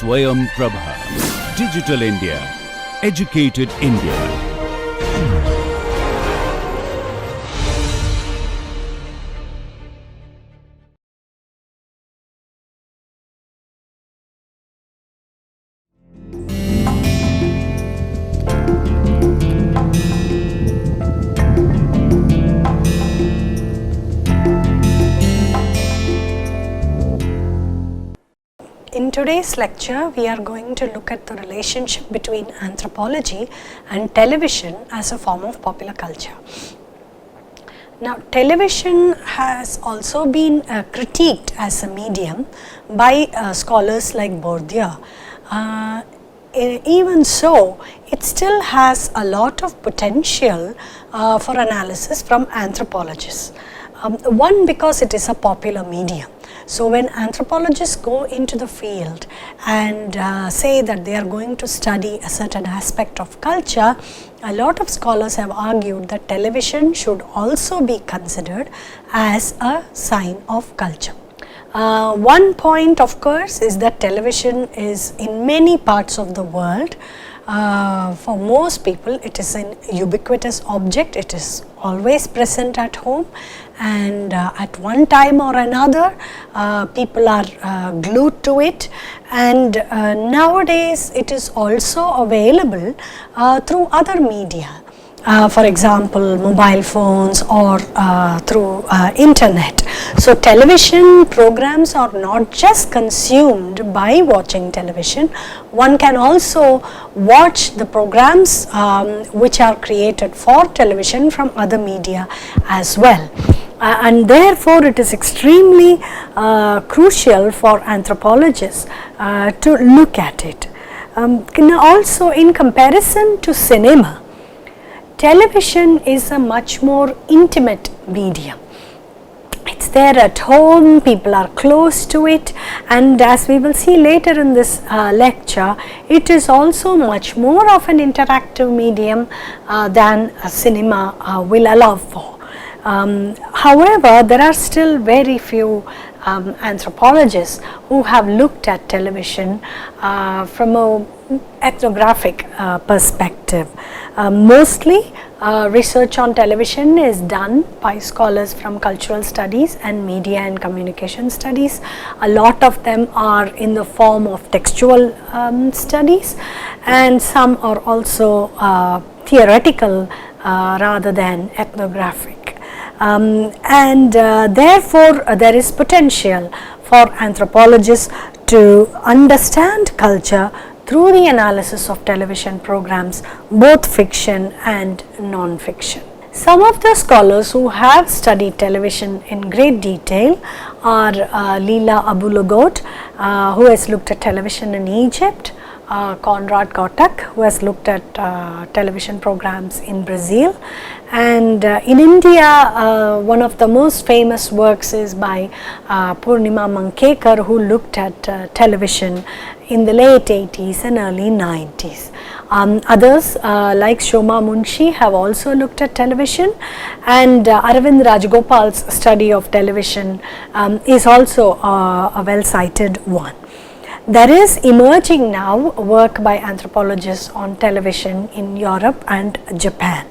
Swayam Prabha. Digital India. Educated India. In today's lecture, we are going to look at the relationship between anthropology and television as a form of popular culture. Now, television has also been critiqued as a medium by scholars like Bourdieu. Even so, it still has a lot of potential for analysis from anthropologists. One, because it is a popular medium. So, when anthropologists go into the field and say that they are going to study a certain aspect of culture, a lot of scholars have argued that television should also be considered as a sign of culture. One point, of course, is that television is in many parts of the world. For most people, it is an ubiquitous object. It is always present at home, and at one time or another, people are glued to it, and nowadays it is also available through other media. For example, mobile phones or through internet. So, television programs are not just consumed by watching television. One can also watch the programs which are created for television from other media as well. And therefore, it is extremely crucial for anthropologists to look at it. Also, in comparison to cinema, television is a much more intimate medium. It's there at home, people are close to it, and as we will see later in this lecture, it is also much more of an interactive medium than a cinema will allow for. However, there are still very few anthropologists who have looked at television from a ethnographic perspective. Mostly research on television is done by scholars from cultural studies and media and communication studies. A lot of them are in the form of textual studies, and some are also theoretical rather than ethnographic. Therefore, there is potential for anthropologists to understand culture through the analysis of television programs, both fiction and non-fiction. Some of the scholars who have studied television in great detail are Leela Abulagot, who has looked at television in Egypt, Konrad Kotak, who has looked at television programs in Brazil, and in India, one of the most famous works is by Purnima Mankekar, who looked at television in the late 80s and early 90s. Others like Shoma Munshi have also looked at television, and Aravind Rajagopal's study of television is also a well cited one. There is emerging now work by anthropologists on television in Europe and Japan.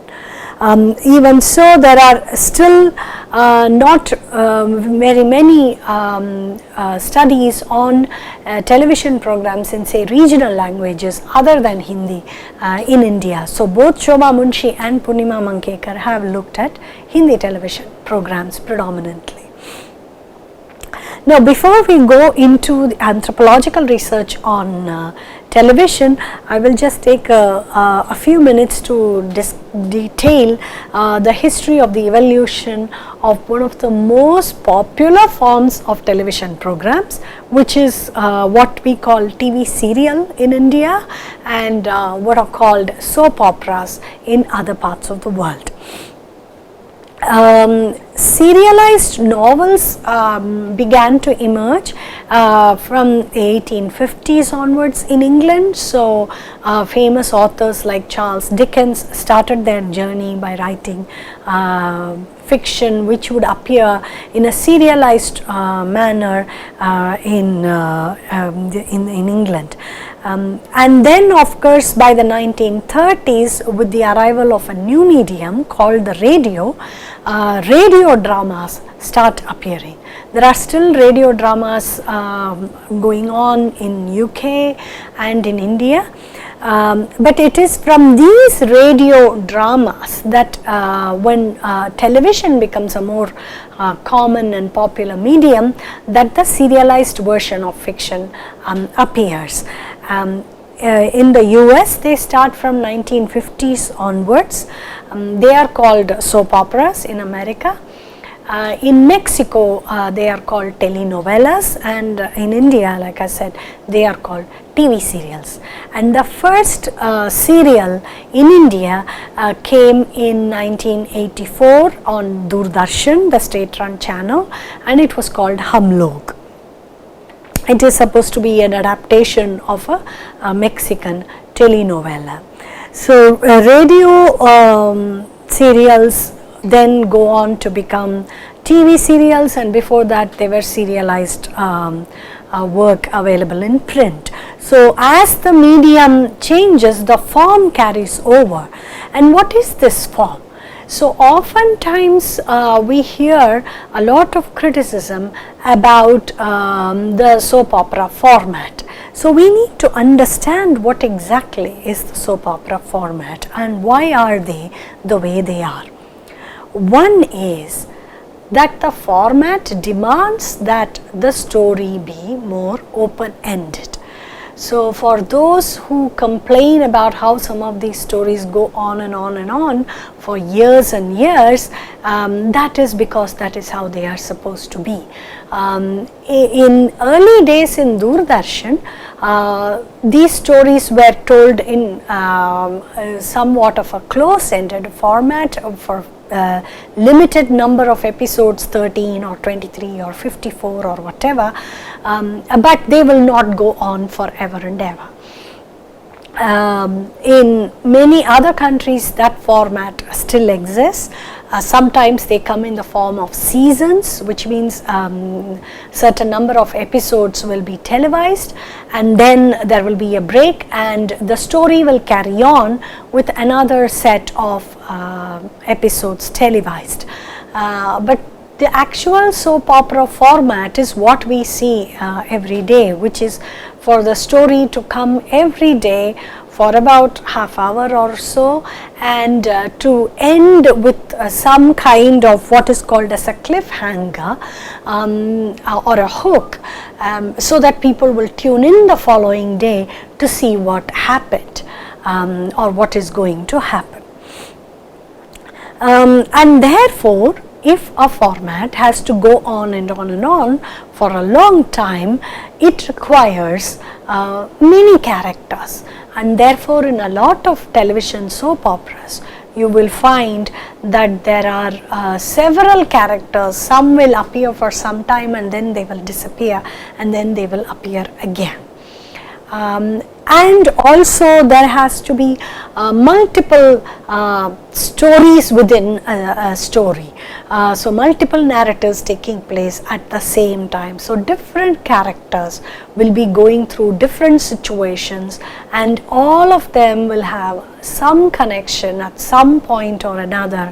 Even so, there are still not very many studies on television programs in, say, regional languages other than Hindi in India. So, both Shobha Munshi and Purnima Mankekar have looked at Hindi television programs predominantly. Now, before we go into the anthropological research on television, I will just take a few minutes to detail the history of the evolution of one of the most popular forms of television programs, which is what we call TV serial in India and what are called soap operas in other parts of the world. Serialized novels began to emerge from the 1850s onwards in England. So, famous authors like Charles Dickens started their journey by writing fiction which would appear in a serialized manner in England. And then of course by the 1930s, with the arrival of a new medium called the radio, radio dramas start appearing. There are still radio dramas going on in UK and in India. But it is from these radio dramas that when television becomes a more common and popular medium, that the serialized version of fiction appears. In the US, they start from 1950s onwards. They are called soap operas in America. In Mexico, they are called telenovelas, and in India, like I said, they are called TV serials. And the first serial in India came in 1984 on Doordarshan, the state-run channel, and it was called Hum Log. It is supposed to be an adaptation of a Mexican telenovela. So radio serials then go on to become TV serials, and before that they were serialized work available in print. So as the medium changes, the form carries over. And what is this form? So oftentimes we hear a lot of criticism about the soap opera format. So we need to understand what exactly is the soap opera format and why are they the way they are. One is that the format demands that the story be more open-ended. So for those who complain about how some of these stories go on and on and on for years and years, that is because that is how they are supposed to be. In early days in Doordarshan, these stories were told in somewhat of a close-ended format for limited number of episodes, 13 or 23 or 54 or whatever, but they will not go on forever and ever. In many other countries that format still exists. Sometimes they come in the form of seasons, which means certain number of episodes will be televised and then there will be a break and the story will carry on with another set of episodes televised. But the actual soap opera format is what we see every day, which is for the story to come every day for about half hour or so and to end with some kind of what is called as a cliffhanger or a hook, so that people will tune in the following day to see what happened or what is going to happen. And therefore, if a format has to go on and on and on for a long time, it requires many characters, and therefore in a lot of television soap operas you will find that there are several characters. Some will appear for some time and then they will disappear and then they will appear again. And also there has to be multiple stories within a story. So multiple narratives taking place at the same time. So different characters will be going through different situations and all of them will have some connection at some point or another,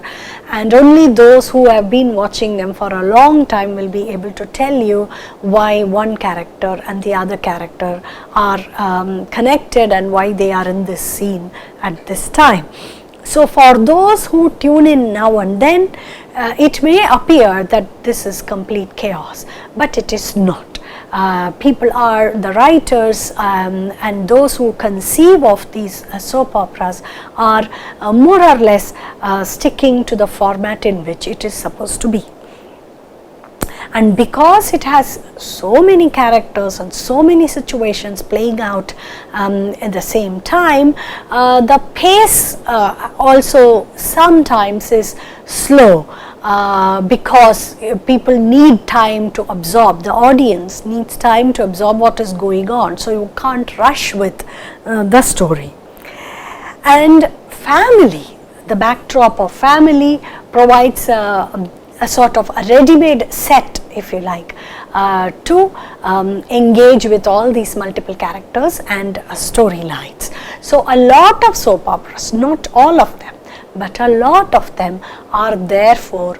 and only those who have been watching them for a long time will be able to tell you why one character and the other character are connected and why they are in this scene at this time. So for those who tune in now and then, it may appear that this is complete chaos, but it is not. People are the writers and those who conceive of these soap operas are more or less sticking to the format in which it is supposed to be. And because it has so many characters and so many situations playing out at the same time, the pace also sometimes is slow. Because people need time to absorb, the audience needs time to absorb what is going on, so you can't rush with the story. And family, the backdrop of family provides a sort of a ready-made set, if you like, to engage with all these multiple characters and storylines. So, a lot of soap operas, not all of them, but a lot of them are therefore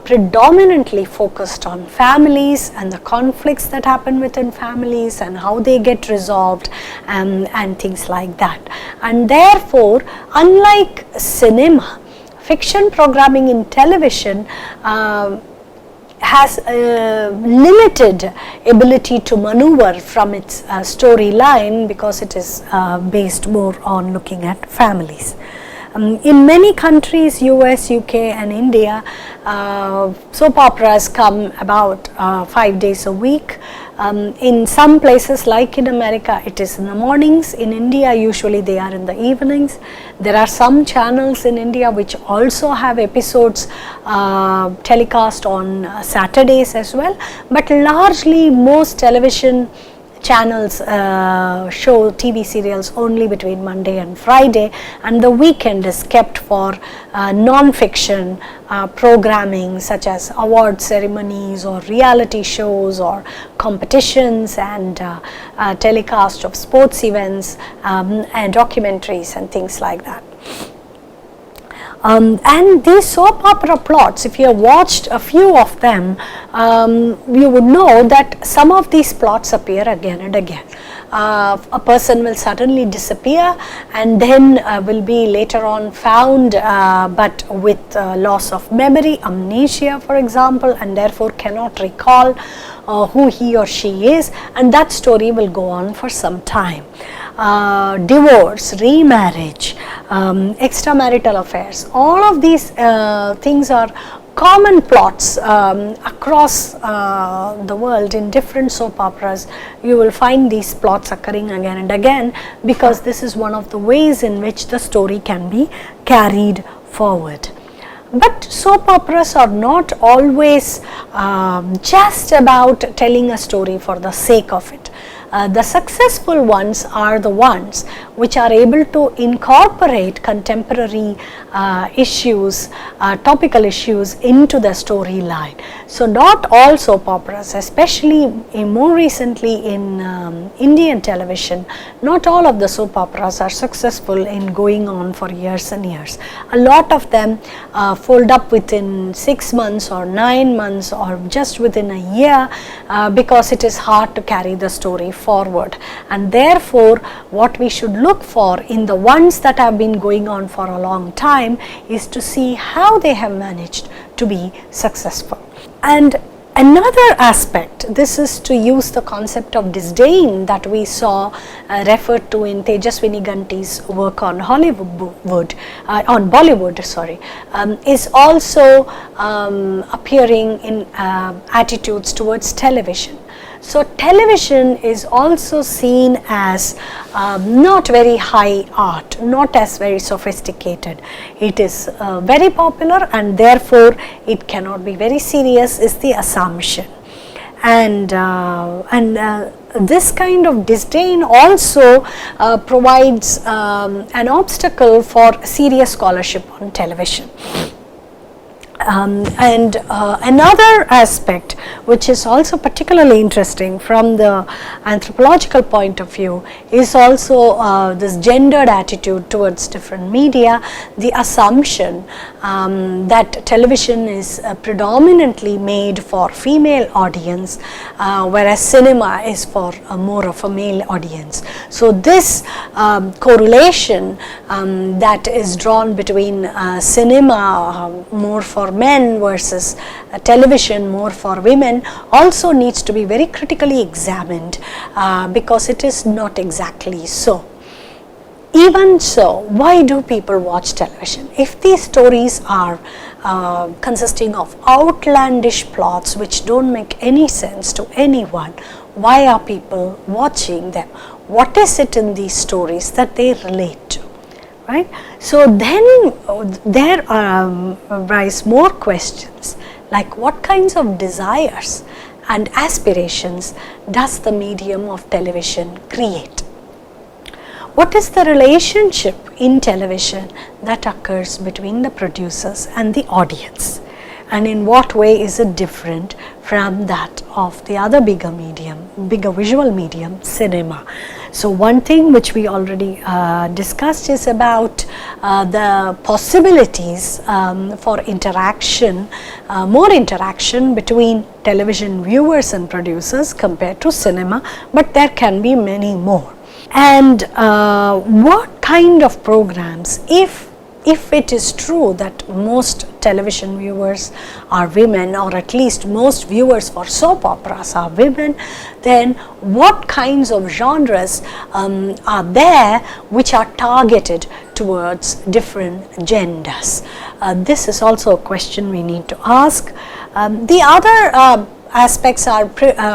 predominantly focused on families and the conflicts that happen within families and how they get resolved and things like that. And therefore, unlike cinema, fiction programming in television has a limited ability to maneuver from its storyline, because it is based more on looking at families. In many countries, US, UK and India, soap operas come about 5 days a week. In some places like in America, it is in the mornings. In India, usually they are in the evenings. There are some channels in India which also have episodes telecast on Saturdays as well, but largely most television channels show TV serials only between Monday and Friday, and the weekend is kept for non-fiction programming such as award ceremonies or reality shows or competitions and telecast of sports events and documentaries and things like that. And these soap opera plots, if you have watched a few of them, you would know that some of these plots appear again and again. A person will suddenly disappear and then will be later on found, but with loss of memory, amnesia for example, and therefore cannot recall who he or she is, and that story will go on for some time. Divorce, remarriage, extramarital affairs, all of these things are common plots across the world. In different soap operas you will find these plots occurring again and again, because this is one of the ways in which the story can be carried forward. But soap operas are not always just about telling a story for the sake of it. The successful ones are the ones which are able to incorporate contemporary issues, topical issues into the storyline. So, not all soap operas, especially more recently in Indian television, not all of the soap operas are successful in going on for years and years. A lot of them fold up within 6 months or 9 months or just within a year, because it is hard to carry the story forward. And therefore, what we should look for in the ones that have been going on for a long time is to see how they have managed to be successful. And another aspect, this is to use the concept of disdain that we saw referred to in Tejaswini Ganti's work on Bollywood, is also appearing in attitudes towards television. So, television is also seen as not very high art, not as very sophisticated. It is very popular and therefore it cannot be very serious is the assumption. And this kind of disdain also provides an obstacle for serious scholarship on television. Another aspect which is also particularly interesting from the anthropological point of view is also this gendered attitude towards different media, the assumption that television is predominantly made for female audience, whereas cinema is for more of a male audience. So, this correlation that is drawn between cinema more for men versus television more for women also needs to be very critically examined, because it is not exactly so. Even so, why do people watch television? If these stories are consisting of outlandish plots which don't make any sense to anyone, why are people watching them? What is it in these stories that they relate to? Right? So, then there arise more questions like what kinds of desires and aspirations does the medium of television create? What is the relationship in television that occurs between the producers and the audience, and in what way is it different from that of the other bigger visual medium, cinema. So one thing which we already discussed is about the possibilities for interaction, more interaction between television viewers and producers compared to cinema, but there can be many more. And what kind of programs, if it is true that most television viewers are women, or at least most viewers for soap operas are women, then what kinds of genres are there which are targeted towards different genders? This is also a question we need to ask. The other aspects are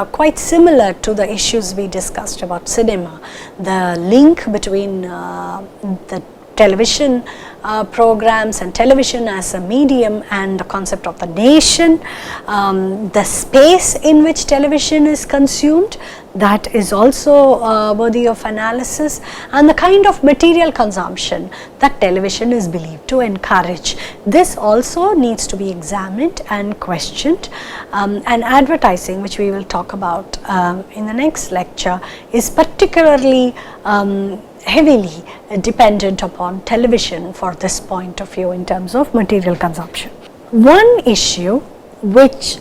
quite similar to the issues we discussed about cinema. The link between the television programs and television as a medium and the concept of the nation, the space in which television is consumed, that is also worthy of analysis, and the kind of material consumption that television is believed to encourage. This also needs to be examined and questioned, and advertising, which we will talk about in the next lecture, is particularly heavily dependent upon television for this point of view in terms of material consumption. One issue which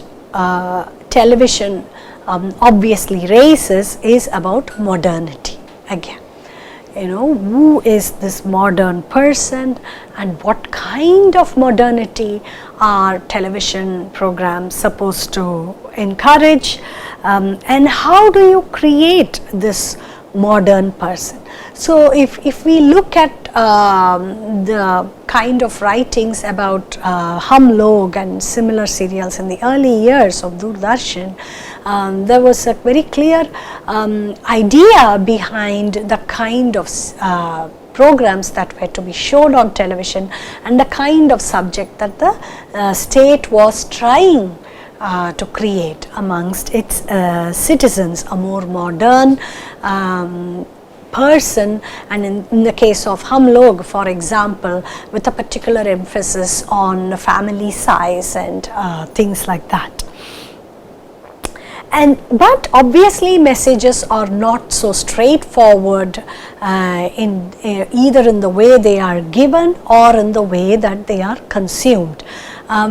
television obviously raises is about modernity. Again, who is this modern person, and what kind of modernity are television programs supposed to encourage, and how do you create this modern person? So if we look at the kind of writings about Hum Log and similar serials in the early years of Doordarshan, there was a very clear idea behind the kind of programs that were to be shown on television and the kind of subject that the state was trying to create amongst its citizens, a more modern person, and in the case of Hum Log, for example, with a particular emphasis on family size and things like that. But obviously messages are not so straightforward either in the way they are given or in the way that they are consumed.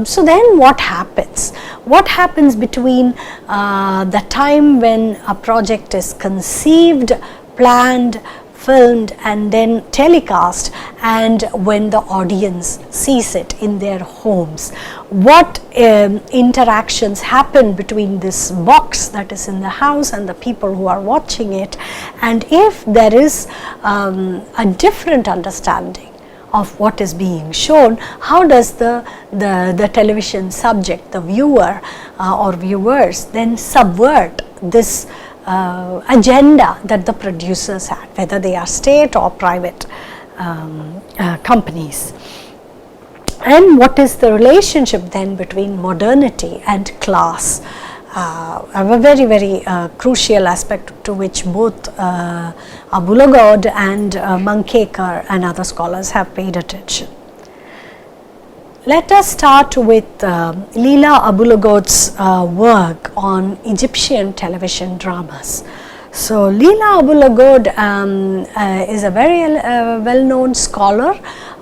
So then what happens? What happens between the time when a project is conceived, planned, filmed and then telecast, and when the audience sees it in their homes? What interactions happen between this box that is in the house and the people who are watching it? And if there is a different understanding of what is being shown, how does the television subject, the viewer or viewers, then subvert this agenda that the producers had, whether they are state or private companies? And what is the relationship then between modernity and class? A very, very crucial aspect to which both Abulagot and Mankekar and other scholars have paid attention. Let us start with Leela Abulagot's work on Egyptian television dramas. So Leela Abulagot is a very well-known scholar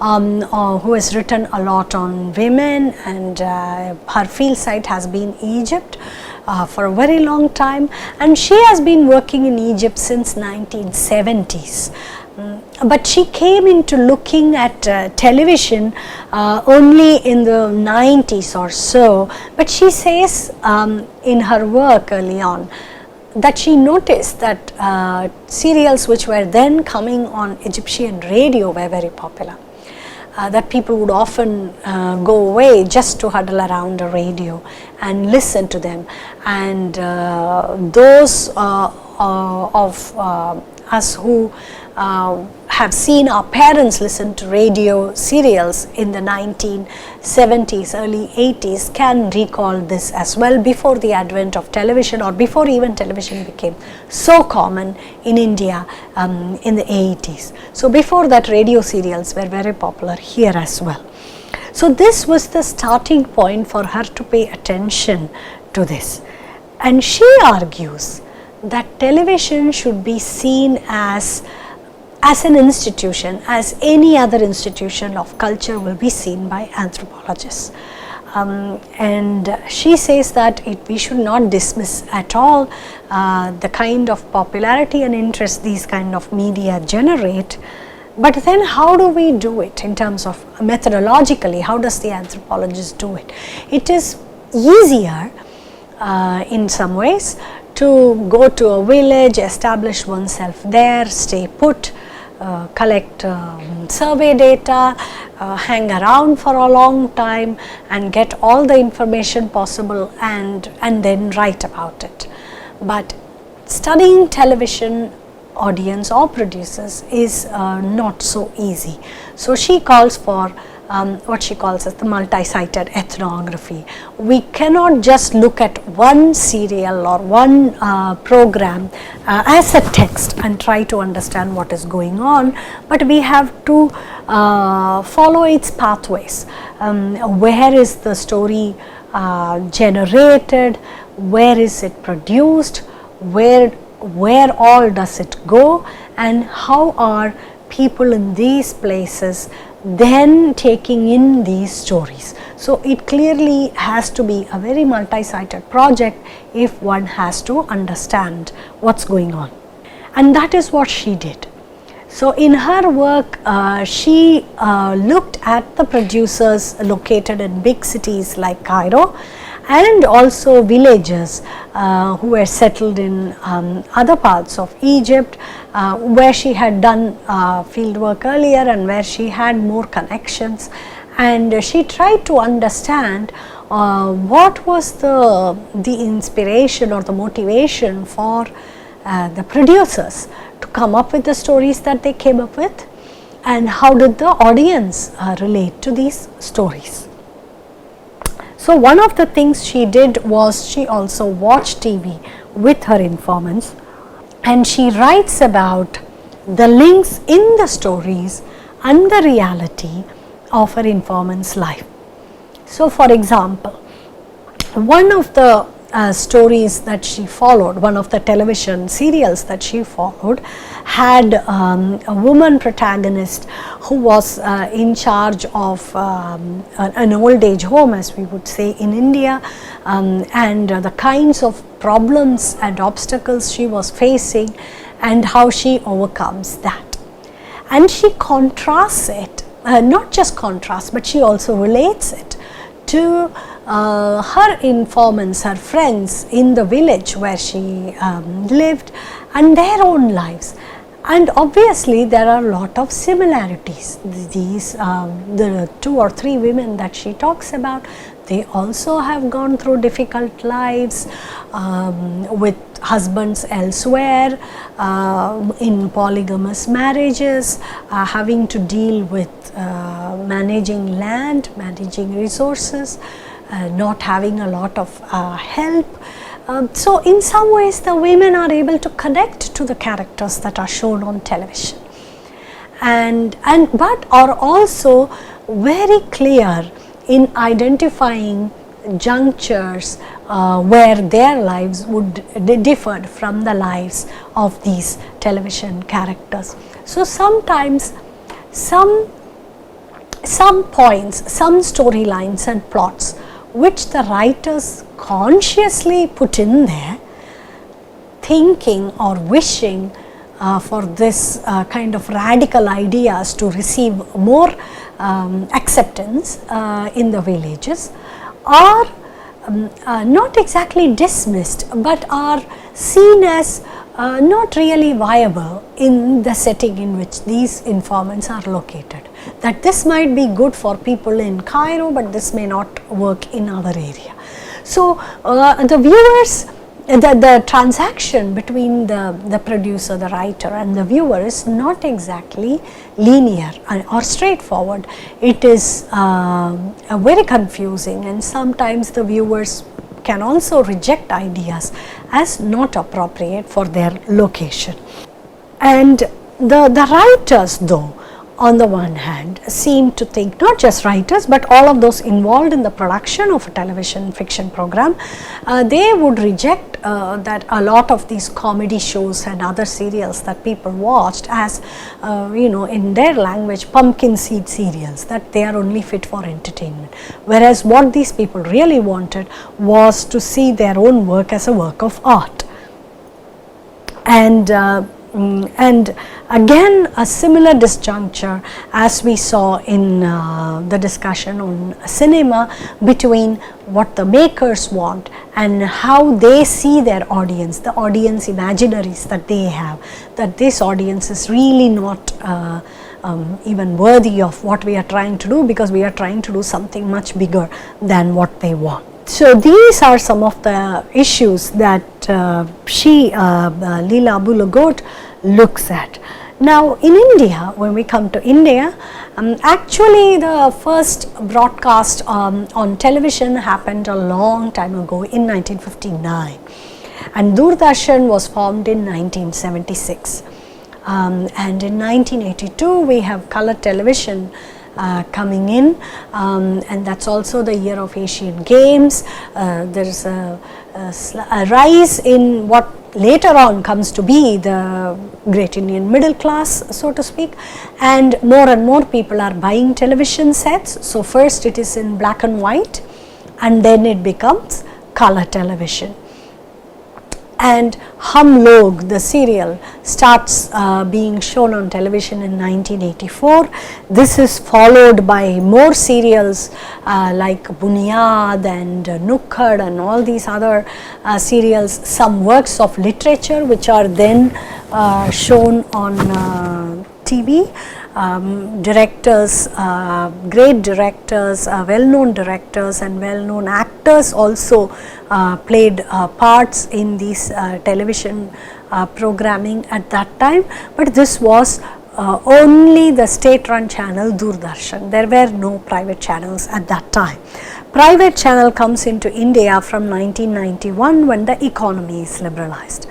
who has written a lot on women, and her field site has been Egypt for a very long time, and she has been working in Egypt since 1970s. But she came into looking at television only in the 90s or so. But she says in her work early on that she noticed that serials which were then coming on Egyptian radio were very popular. That people would often go away just to huddle around a radio and listen to them. And those of us who have seen our parents listen to radio serials in the 1970s, early 80s can recall this as well, before the advent of television, or before even television became so common in India in the 80s. So before that, radio serials were very popular here as well. So this was the starting point for her to pay attention to this. And she argues that television should be seen as an institution, as any other institution of culture will be seen by anthropologists. And she says that we should not dismiss at all the kind of popularity and interest these kind of media generate. But then how do we do it in terms of methodologically? How does the anthropologist do it? It is easier in some ways to go to a village, establish oneself there, stay put, collect survey data, hang around for a long time and get all the information possible and then write about it. But studying television audience or producers is not so easy. So she calls for what she calls as the multi-sited ethnography. We cannot just look at one serial or one program as a text and try to understand what is going on, but we have to follow its pathways. Where is the story generated, where is it produced, where all does it go, and how are people in these places then taking in these stories. So it clearly has to be a very multi-sited project if one has to understand what's going on, and that is what she did. So in her work, she looked at the producers located in big cities like Cairo, and also villages who were settled in other parts of Egypt, where she had done field work earlier and where she had more connections, and she tried to understand what was the inspiration or the motivation for the producers to come up with the stories that they came up with, and how did the audience relate to these stories. So one of the things she did was she also watched TV with her informants, and she writes about the links in the stories and the reality of her informant's life. So for example, one of the stories that she followed, one of the television serials that she followed, had a woman protagonist who was in charge of an old age home, as we would say in India, and the kinds of problems and obstacles she was facing and how she overcomes that. And she contrasts it, not just contrasts, but she also relates it to her informants, her friends in the village where she lived, and their own lives. And obviously there are a lot of similarities. These the 2 or 3 women that she talks about, they also have gone through difficult lives with husbands elsewhere, in polygamous marriages, having to deal with managing land, managing resources, not having a lot of help. So in some ways the women are able to connect to the characters that are shown on television, but are also very clear in identifying junctures where their lives would differ from the lives of these television characters. So sometimes some points, some storylines and plots which the writers consciously put in there, thinking or wishing for this kind of radical ideas to receive more acceptance in the villages, are not exactly dismissed, but are seen as not really viable in the setting in which these informants are located. That this might be good for people in Cairo, but this may not work in other area. So the viewers the transaction between the producer, the writer and the viewer is not exactly linear or straightforward. It is very confusing, and sometimes the viewers can also reject ideas as not appropriate for their location. And the writers, though, on the one hand, seem to think, not just writers but all of those involved in the production of a television fiction program, they would reject that a lot of these comedy shows and other serials that people watched as in their language, pumpkin seed serials, that they are only fit for entertainment, whereas what these people really wanted was to see their own work as a work of art. And again, a similar disjuncture as we saw in the discussion on cinema between what the makers want and how they see their audience, the audience imaginaries that they have, that this audience is really not even worthy of what we are trying to do, because we are trying to do something much bigger than what they want. So these are some of the issues that Leela Abulagot looks at. Now in India, when we come to India, actually the first broadcast on television happened a long time ago in 1959, and Doordarshan was formed in 1976, and in 1982 we have color television coming in, and that's also the year of Asian Games. There is a rise in what later on comes to be the great Indian middle class, so to speak, and more people are buying television sets. So first it is in black and white, and then it becomes color television. And Hum Log, the serial, starts being shown on television in 1984. This is followed by more serials like Bunyad and Nukkad and all these other serials, some works of literature which are then shown on TV. Directors, great directors, well-known directors and well-known actors also played parts in these television programming at that time, but this was only the state-run channel Doordarshan. There were no private channels at that time. Private channel comes into India from 1991 when the economy is liberalized.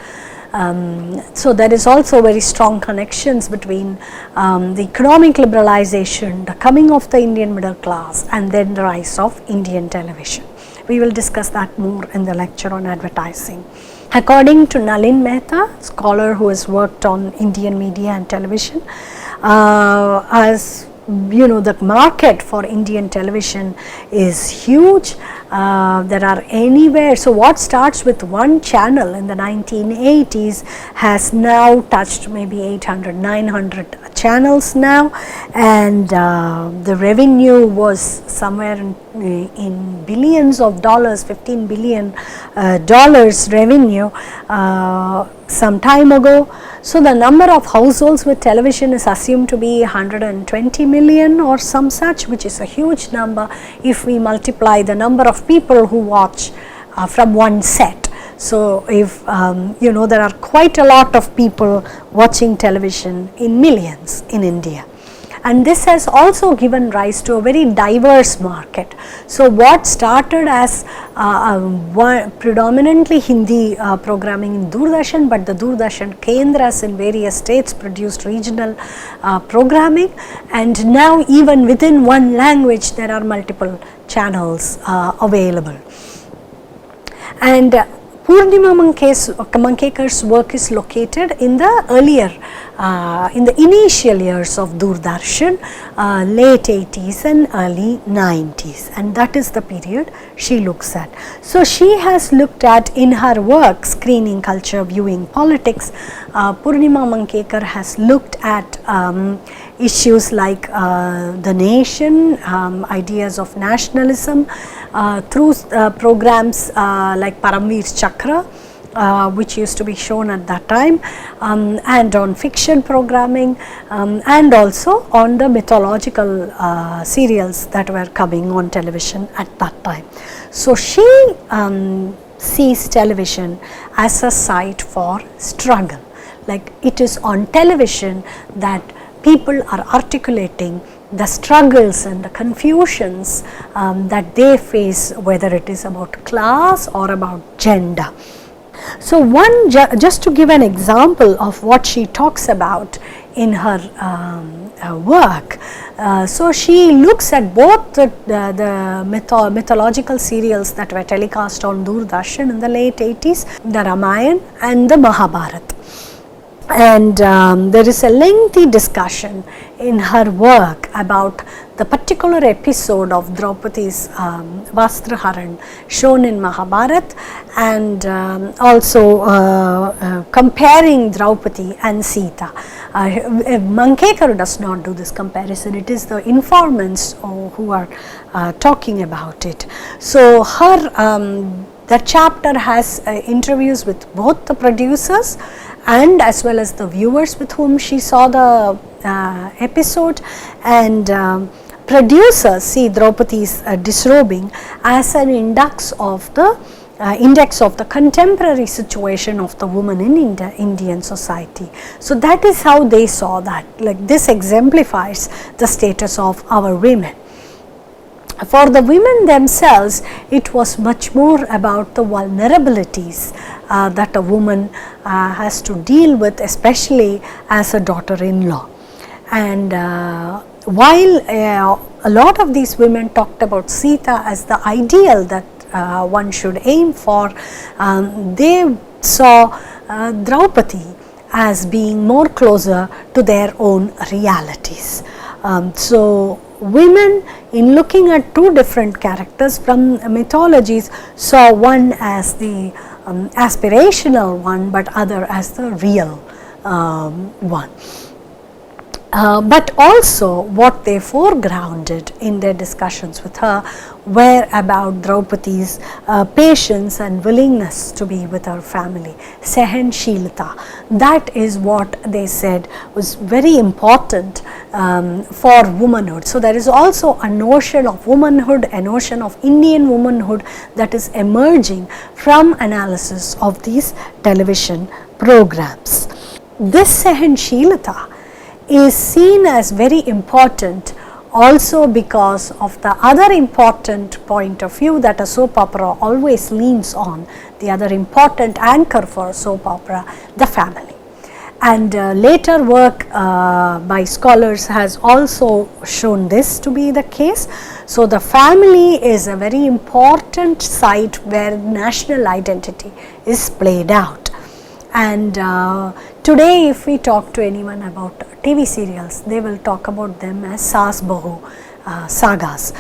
So there is also very strong connections between the economic liberalization, the coming of the Indian middle class, and then the rise of Indian television. We will discuss that more in the lecture on advertising. According to Nalin Mehta, scholar who has worked on Indian media and television, as you know, the market for Indian television is huge. There are anywhere, so what starts with one channel in the 1980s has now touched maybe 800, 900 channels now, and the revenue was somewhere in billions of dollars, $15 billion revenue some time ago. So the number of households with television is assumed to be 120 million or some such, which is a huge number if we multiply the number of people who watch from one set. So if you know, there are quite a lot of people watching television in millions in India. And this has also given rise to a very diverse market. So what started as predominantly Hindi programming in Doordarshan, but the Doordarshan Kendras in various states produced regional programming, and now even within one language there are multiple channels available. And Purnima Mankekar's work is located in the earlier, in the initial years of Doordarshan, late 80s and early 90s, and that is the period she looks at. So she has looked at, in her work, Screening Culture, Viewing Politics, Purnima Mankekar has looked at issues like the nation, ideas of nationalism, through programs like Paramveer's Chakra, which used to be shown at that time, and on fiction programming, and also on the mythological serials that were coming on television at that time. So she sees television as a site for struggle. Like it is on television that people are articulating the struggles and the confusions that they face, whether it is about class or about gender. So just to give an example of what she talks about in her work, so she looks at both the mythological serials that were telecast on Doordarshan in the late 80s, the Ramayana and the Mahabharata. And there is a lengthy discussion in her work about the particular episode of Draupadi's Vastraharan shown in Mahabharata, and also comparing Draupadi and Sita. Mankekar does not do this comparison, it is the informants who are talking about it. So the chapter has interviews with both the producers and as well as the viewers with whom she saw the episode, and producers see Draupadi's disrobing as an index of the contemporary situation of the woman in Indian society. So that is how they saw that, like this exemplifies the status of our women. For the women themselves, it was much more about the vulnerabilities that a woman has to deal with, especially as a daughter-in-law. And while a lot of these women talked about Sita as the ideal that one should aim for, they saw Draupadi as being more closer to their own realities. So women, in looking at two different characters from mythologies, saw one as the aspirational one, but other as the real one. But also what they foregrounded in their discussions with her were about Draupadi's patience and willingness to be with her family, Sahanshilata. That is what they said was very important for womanhood. So there is also a notion of womanhood, a notion of Indian womanhood that is emerging from analysis of these television programs. This Sahanshilata is seen as very important also because of the other important point of view that a soap opera always leans on, the other important anchor for soap opera, the family. And later work by scholars has also shown this to be the case. So the family is a very important site where national identity is played out. And today if we talk to anyone about TV serials, they will talk about them as Saas Bahu sagas.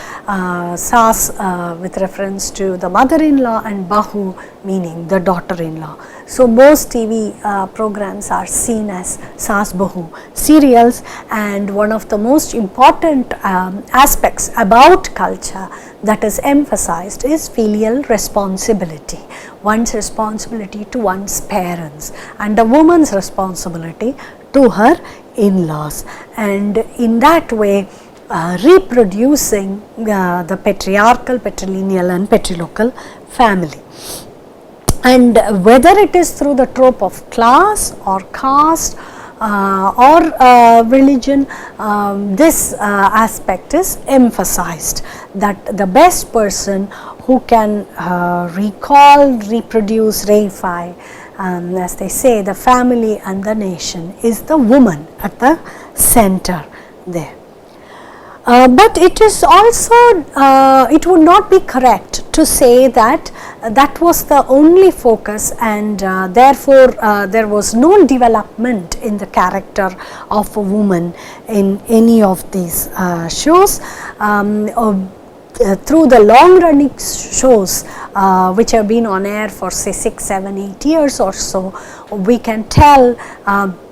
Saas with reference to the mother-in-law and Bahu meaning the daughter-in-law. So most TV programs are seen as Saas Bahu serials, and one of the most important aspects about culture that is emphasized is filial responsibility, one's responsibility to one's parents and a woman's responsibility to her in-laws, and in that way reproducing the patriarchal, patrilineal and patrilocal family. And whether it is through the trope of class or caste or religion, this aspect is emphasized, that the best person who can recall, reproduce, reify, as they say, the family and the nation is the woman at the center there. But it is also, it would not be correct to say that that was the only focus, and therefore there was no development in the character of a woman in any of these shows. Through the long running shows which have been on air for say 6, 7, 8 years or so, we can tell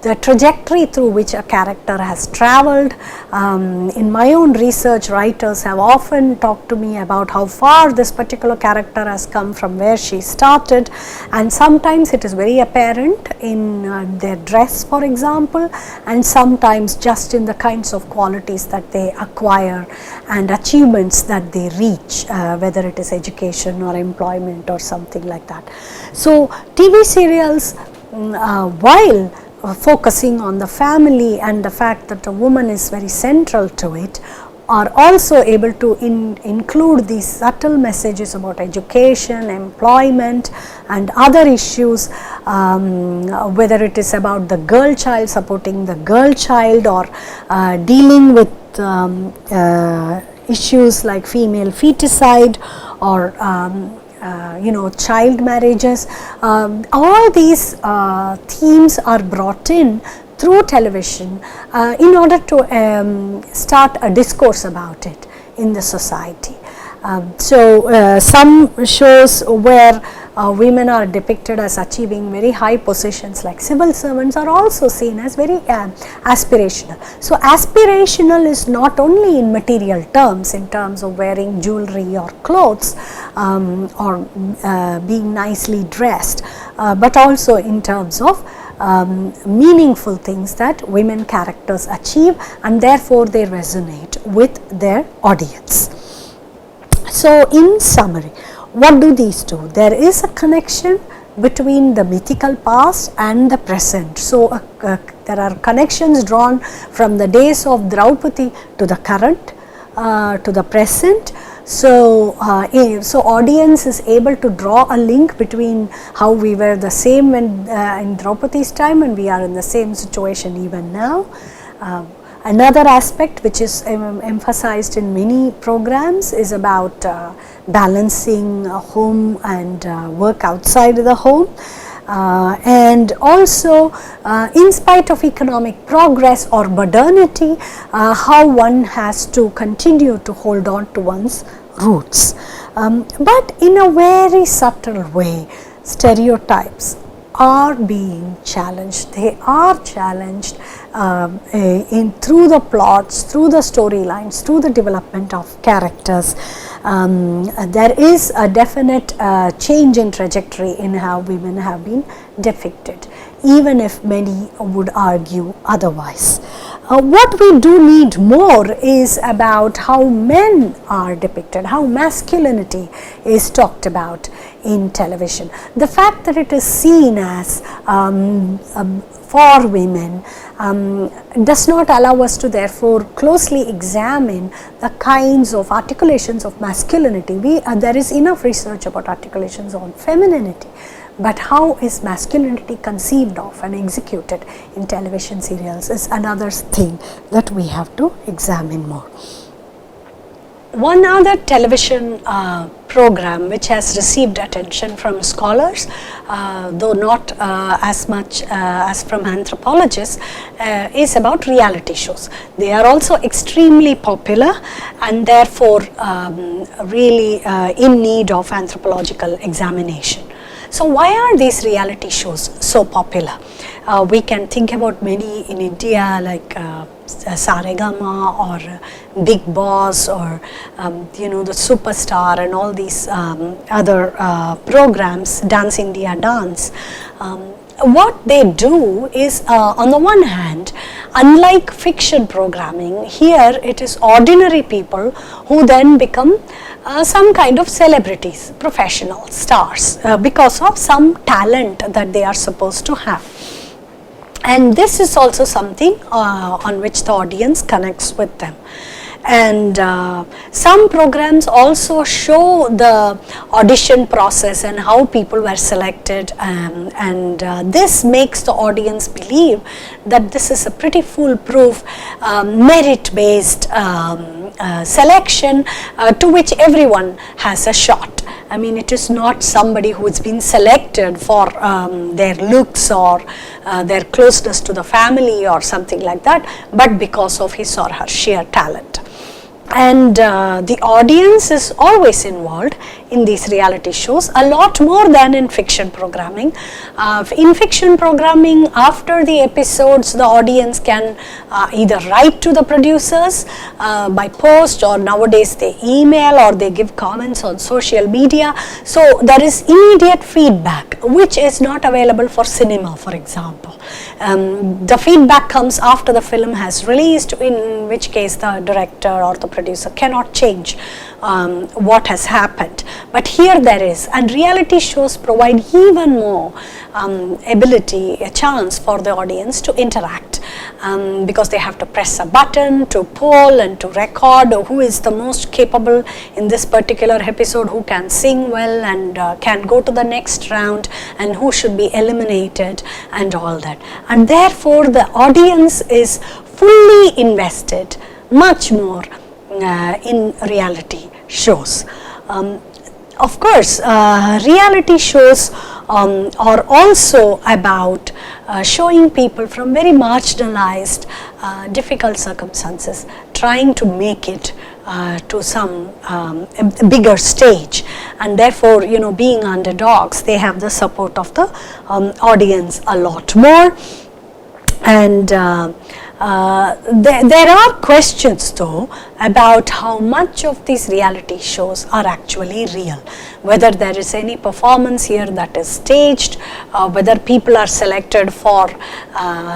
the trajectory through which a character has traveled. In my own research, writers have often talked to me about how far this particular character has come from where she started, and sometimes it is very apparent in their dress, for example, and sometimes just in the kinds of qualities that they acquire and achievements that they reach, whether it is education or employment or something like that. So TV serials, while focusing on the family and the fact that a woman is very central to it, are also able to include these subtle messages about education, employment and other issues, whether it is about the girl child, supporting the girl child, or dealing with issues like female feticide or child marriages. All these themes are brought in through television in order to start a discourse about it in the society. Some shows where women are depicted as achieving very high positions like civil servants are also seen as very aspirational. So aspirational is not only in material terms, in terms of wearing jewelry or clothes or being nicely dressed, but also in terms of meaningful things that women characters achieve, and therefore they resonate with their audience. So in summary, what do these do? There is a connection between the mythical past and the present. So there are connections drawn from the days of Draupadi to the current, to the present. So audience is able to draw a link between how we were the same when in Draupadi's time, and we are in the same situation even now. Another aspect which is emphasized in many programs is about balancing home and work outside the home. And also in spite of economic progress or modernity, how one has to continue to hold on to one's roots. But in a very subtle way, stereotypes are being challenged. They are challenged through the plots, through the storylines, through the development of characters. There is a definite change in trajectory in how women have been depicted, even if many would argue otherwise. What we do need more is about how men are depicted, how masculinity is talked about in television. The fact that it is seen as for women does not allow us to therefore closely examine the kinds of articulations of masculinity. There is enough research about articulations on femininity, but how is masculinity conceived of and executed in television serials is another thing that we have to examine more. One other television program which has received attention from scholars, though not as much as from anthropologists, is about reality shows. They are also extremely popular and therefore really in need of anthropological examination. So why are these reality shows so popular? We can think about many in India like Saregama or Big Boss or the Superstar and all these other programs, Dance India Dance. What they do is on the one hand, unlike fiction programming, here it is ordinary people who then become some kind of celebrities, professional stars because of some talent that they are supposed to have. And this is also something on which the audience connects with them. And some programs also show the audition process and how people were selected, and this makes the audience believe that this is a pretty foolproof merit based selection to which everyone has a shot. I mean, it is not somebody who has been selected for their looks or their closeness to the family or something like that, but because of his or her sheer talent. And the audience is always involved in these reality shows, a lot more than in fiction programming. In fiction programming, after the episodes, the audience can either write to the producers by post, or nowadays they email or they give comments on social media. So there is immediate feedback, which is not available for cinema, for example. The feedback comes after the film has released, in which case the director or the producer cannot change what has happened. But here there is, and reality shows provide even more a chance for the audience to interact, because they have to press a button to poll and to record who is the most capable in this particular episode, who can sing well and can go to the next round, and who should be eliminated and all that. And therefore the audience is fully invested much more in reality shows. Of course, reality shows are also about showing people from very marginalized, difficult circumstances, trying to make it to some bigger stage, and therefore, being underdogs, they have the support of the audience a lot more. And there are questions though about how much of these reality shows are actually real, whether there is any performance here that is staged, whether people are selected for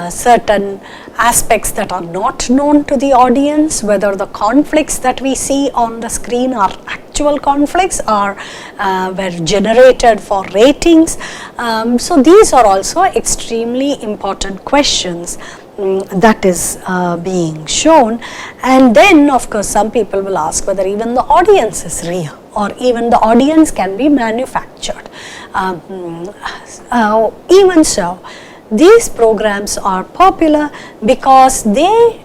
certain aspects that are not known to the audience, whether the conflicts that we see on the screen are actual conflicts or were generated for ratings. So these are also extremely important questions that is being shown. And then of course some people will ask whether even the audience is real, or even the audience can be manufactured. Even so, these programs are popular because they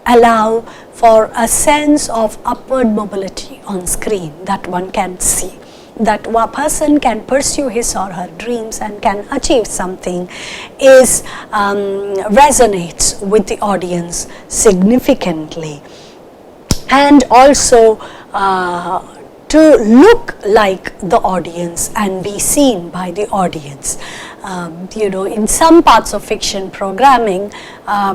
allow for a sense of upward mobility on screen, that one can see that a person can pursue his or her dreams and can achieve something, is resonates with the audience significantly. And also to look like the audience and be seen by the audience. In some parts of fiction programming,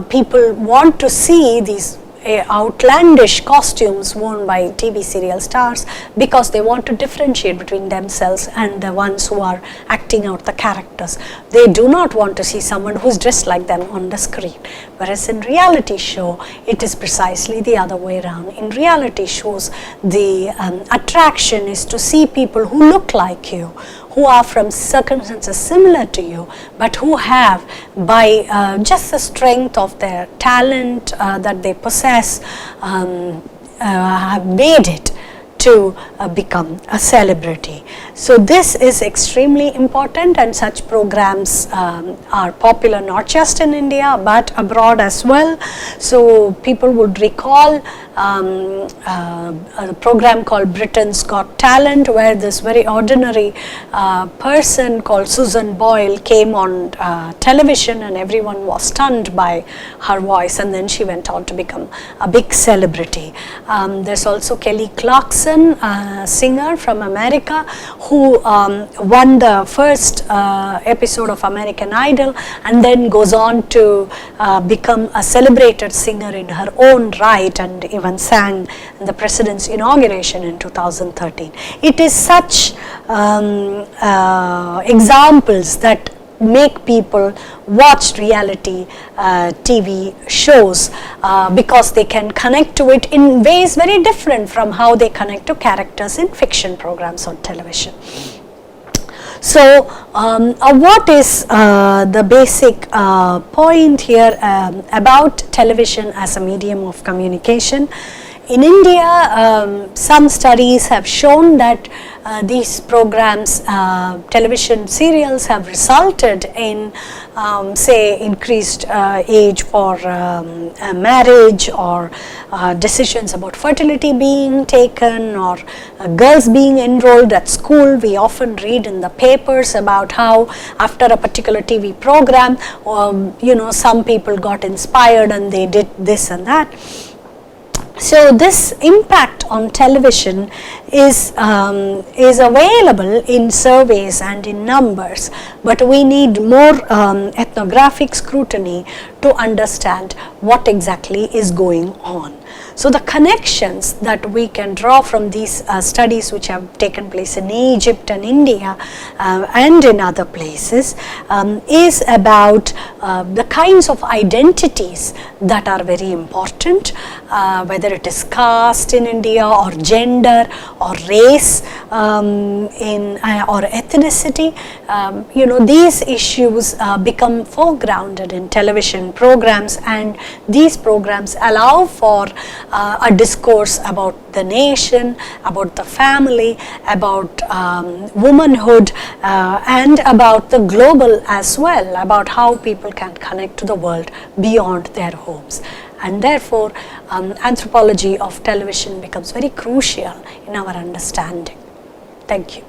people want to see these outlandish costumes worn by TV serial stars because they want to differentiate between themselves and the ones who are acting out the characters. They do not want to see someone who is dressed like them on the screen. Whereas in reality show, it is precisely the other way around. In reality shows, the attraction is to see people who look like you, who are from circumstances similar to you, but who have, by just the strength of their talent that they possess, have made it to become a celebrity. So this is extremely important, and such programs are popular not just in India but abroad as well. So people would recall a program called Britain's Got Talent, where this very ordinary person called Susan Boyle came on television, and everyone was stunned by her voice, and then she went on to become a big celebrity. There's also Kelly Clarkson, singer from America, who won the first episode of American Idol, and then goes on to become a celebrated singer in her own right, and even sang in the president's inauguration in 2013. It is such examples that make people watch reality TV shows because they can connect to it in ways very different from how they connect to characters in fiction programs on television. So what is the basic point here about television as a medium of communication? In India, some studies have shown that these programs, television serials, have resulted in say increased age for marriage, or decisions about fertility being taken, or girls being enrolled at school. We often read in the papers about how after a particular TV program, some people got inspired and they did this and that. So this impact on television is available in surveys and in numbers, but we need more ethnographic scrutiny to understand what exactly is going on. So the connections that we can draw from these studies which have taken place in Egypt and India and in other places is about the kinds of identities that are very important, whether it is caste in India or gender or race or ethnicity. These issues become foregrounded in television programs, and these programs allow for a discourse about the nation, about the family, about womanhood, and about the global as well, about how people can connect to the world beyond their homes. And therefore, anthropology of television becomes very crucial in our understanding. Thank you.